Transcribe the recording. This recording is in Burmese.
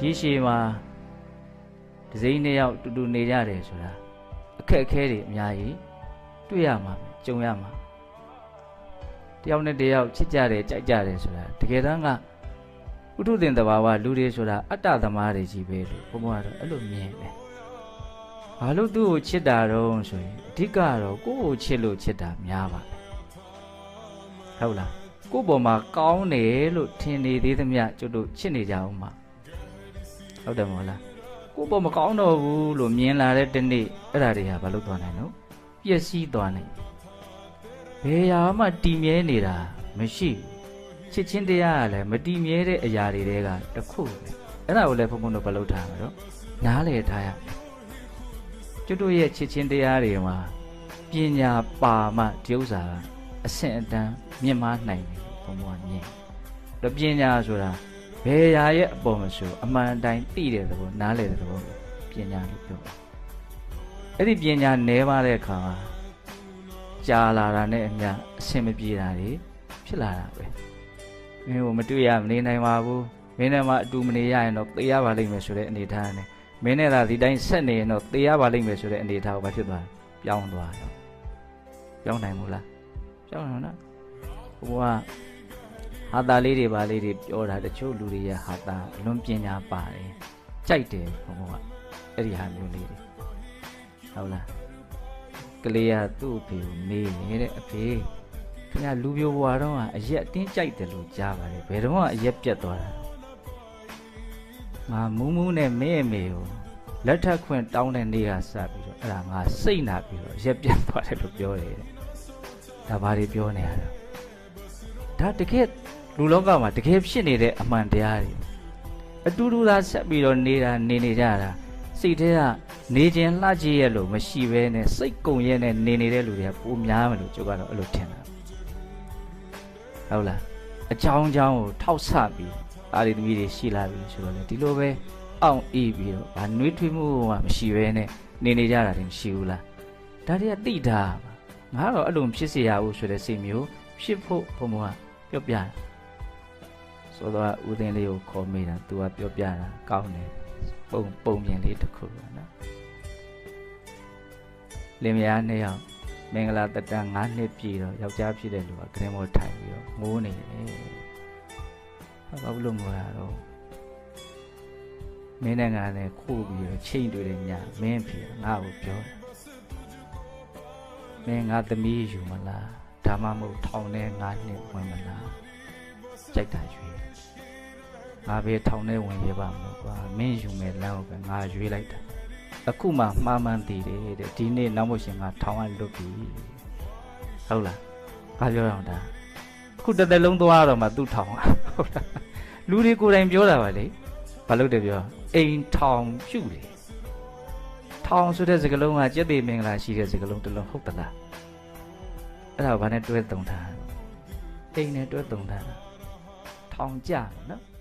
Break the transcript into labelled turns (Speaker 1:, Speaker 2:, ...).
Speaker 1: ရေရှည်မှာဒီစိမ့်နှစ်ယောက်တူတူနေကြတယ်ဆိုတာအခက်အခဲတွေအများကြီးတွေ့ရမှာပဲကြုံရမှာတယောက်နဲ့တယောက်ချစ်ကြတယ်ကြိုက်ကြတယ်ဆိုတာတကယ်တမ်းကဥထုသင်တဘာဝလူတွေဆိုတာအတ္တသမားတွေကြီးပဲလို့ဘုံဘုံကတော့အဲ့လိုမြင်တယ်ဘာလို့သူ့ကိုချစ်တာတော့ဆိုရင်အဓိကတော့ကိုယ့်ကိုချစ်လို့ချစ်တာများပါဟုတ်လားကိုယ့်ပေါ်မှာကောင်းတယ်လို့ထင်နေသေးသမျှကျွတ်တို့ချစ်နေကြအောင်မှာဟုတ်တယ်မဟုတ်လားကိုယ့်ပေါ်မကောင်းတော့ဘူးလို့မြင်လာတဲ့တနေ့အဲ့ဒါတွေဟာဘာလို့သွားနိုင်လို့ပျက်စီးသွားနိုင်ဘယ်ရာမှတည်မြဲနေတာမရှိချစ်ချင်းတရားကလည်းမတည်မြဲတဲ့အရာတွေတဲကတစ်ခုပဲအဲ့ဒါကိုလည်းဘုံဘုံတို့ဘယ်လိုထားမှာတော့နားလည်ထားရကျွတ်တို့ရဲ့ချစ်ချင်းတရားတွေမှာပညာပါမှဒီဥစ္စာအဆင့်အတန်းမြင့်မားနိုင်တယ်ဘုံဘုံကမြင်တော့ပညာဆိုတာဘယ်ရာရဲ့အပေါ်မဆိုအမှန်တိုင်းသိတဲ့သဘောနားလည်တဲ့သဘောပညာလို့ပြောတယ်အဲ့ဒီပညာနဲပါတဲ့အခါမှာကြာလာတာနဲ့အမျှအဆင်မပြေတာတွေဖြစ်လာတာပဲမင်းကိုမတွေ့ရမနေနိုင်ပါဘူးမင်းနဲ့မှအတူမနေရရင်တော့သေရပါလိမ့်မယ်ဆိုတဲ့အနေအထားနဲ့မင်းနဲ့သာဒီတိုင်းဆက်နေရင်တော့သေရပါလိမ့်မယ်ဆိုတဲ့အနေအထားကိုဘာဖြစ်သွားလဲပြောင်းသွားတော့ပြောင်းနိုင်မို့လားပြောင်းနိုင်နော်ဘုရားဟာတာလေးတွေပါလေးတွေပြောတာတချို့လူတွေရဲ့ဟာတာအလွန်ပညာပါတယ်ကြိုက်တယ်ဘုရားအဲ့ဒီဟာမျိုးလေးတွေဟုတ်လားကလေးကသူ့အဖေကိုမေးနေတဲ့အဖေခင်ဗျာလူပြိုဘွားတော့အရက်အတင်းကြိုက်တယ်လို့ကြားပါတယ်ဘယ်တော့မှအရက်ပြတ်သွားတာငါမူးမူးနဲ့မင်းအမေကိုလက်ထပ်ခွင့်တောင်းတဲ့နေ့ကစပြီးတော့အဲ့ဒါငါစိတ်နာပြီးတော့ရက်ပြတ်သွားတယ်လို့ပြောတယ်ဒါဘာတွေပြောနေရလဲဒါတကယ်လူလောကမှာတကယ်ဖြစ်နေတဲ့အမှန်တရားတွေအတူတူသာဆက်ပြီးတော့နေတာနေကြတာစိတ်ထဲကနေခြင်းလှကြည့်ရလို့မရှိဘဲနဲ့စိတ်ကုံရဲနဲ့နေနေတဲ့လူတွေကပိုများမယ်လို့ကျုပ်ကတော့အဲ့လိုထင်တာဟုတ်လားအကြောင်းကိုထောက်ဆပြီးအာရီသမီးတွေရှိလာပြီဆိုတော့လေဒီလိုပဲအောင်အေးပြီးတော့ဗာနှွေးထွေးမှုကမရှိဘဲနဲ့နေကြတာတွေမရှိဘူးလားဒါတွေကသိတာငါတော့အဲ့လိုဖြစ်เสียရဘူးဆိုတဲ့စိတ်မျိုးဖြစ်ဖို့ဘုံဘုံကပြောပြတာဆိုတော့ဦးသိန်းလေးကိုခေါ်မိတာသူကပြောပြတာကောင်းတယ်ပုံမြင်လေးတစ်ခုပေါ့နော်လင်မယားနှစ်ယောက်မင်္ဂလာတက်တန်း9နှစ်ပြည့်တော့ယောက်ျားဖြစ်တဲ့လူကခရင်မောထိုင်ပြီးတော့ငိုးနေတယ်ဘာလို့ငိုရတော့မင်းနဲ့ငါနဲ့ခိုးပြီးတော့ချိန်တွေ့တဲ့ညမင်းဖြစ်ငါ့ကိုပြောတယ်မင်းငါသမီးယူမလားဒါမှမဟုတ်ထောင်ထဲ9နှစ်ဝင်မလားကြိုက်တာရွေးငါပဲထောင်ထဲဝင်ရပါမလို့ကွာမင်းယူမဲ့လမ်းကိုပဲငါရွေးလိုက်တာအခုမှမှားမှန်းသိတယ်တဲ့ဒီနေ့နောက်မို့ရှင်ငါထောင်ကလွတ်ပြီဟုတ်လားငါပြောတော့ဒါခုတစ်သက်လုံးသွားတော့မှသူ့ထောင်ဟုတ်လားလူတွေကိုယ်တိုင်ပြောတာပါလေဘာလို့တပြောအိမ်ထောင်ပြုတ်တယ်ထောင်ဆိုတဲ့စကားလုံးကကျက်သေးမင်္ဂလာရှိတဲ့စကားလုံးတစ်လုံးဟုတ်သလားအဲ့ဒါဘာနဲ့တွဲတုံထားအိမ်နဲ့တွဲတုံထားထောင်ကြနော်